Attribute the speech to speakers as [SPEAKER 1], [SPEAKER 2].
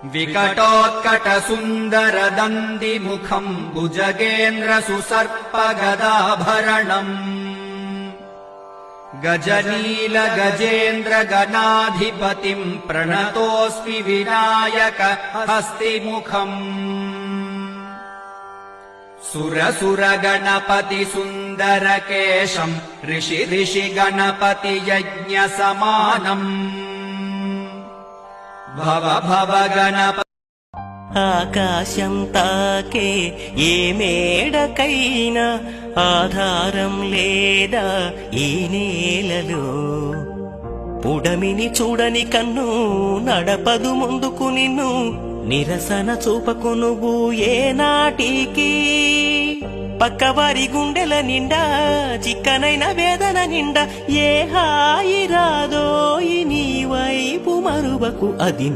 [SPEAKER 1] विकटोत्कटसुन्दरदन्दिमुखम् भुजगेन्द्रसुसर्पगदाभरणम् गजनीलगजेन्द्रगणाधिपतिम् प्रणतोऽस्मि विनायक हस्तिमुखम् सुरसुरगणपति सुन्दरकेशम् ऋषि गणपति यज्ञसमानम् भव भव गणपति
[SPEAKER 2] ఆకాశం తాకే ఏ మేడకైనా ఆధారం లేదా ఈ నేలలో పుడమిని చూడని కన్ను నడపదు ముందుకు నిన్ను నిరసన చూపకు నువ్వు ఏనాటికి పక్కవారి గుండెల నిండా చిక్కనైన వేదన నిండా ఏ హాయి రాదో నీ వైపు మరువకు అది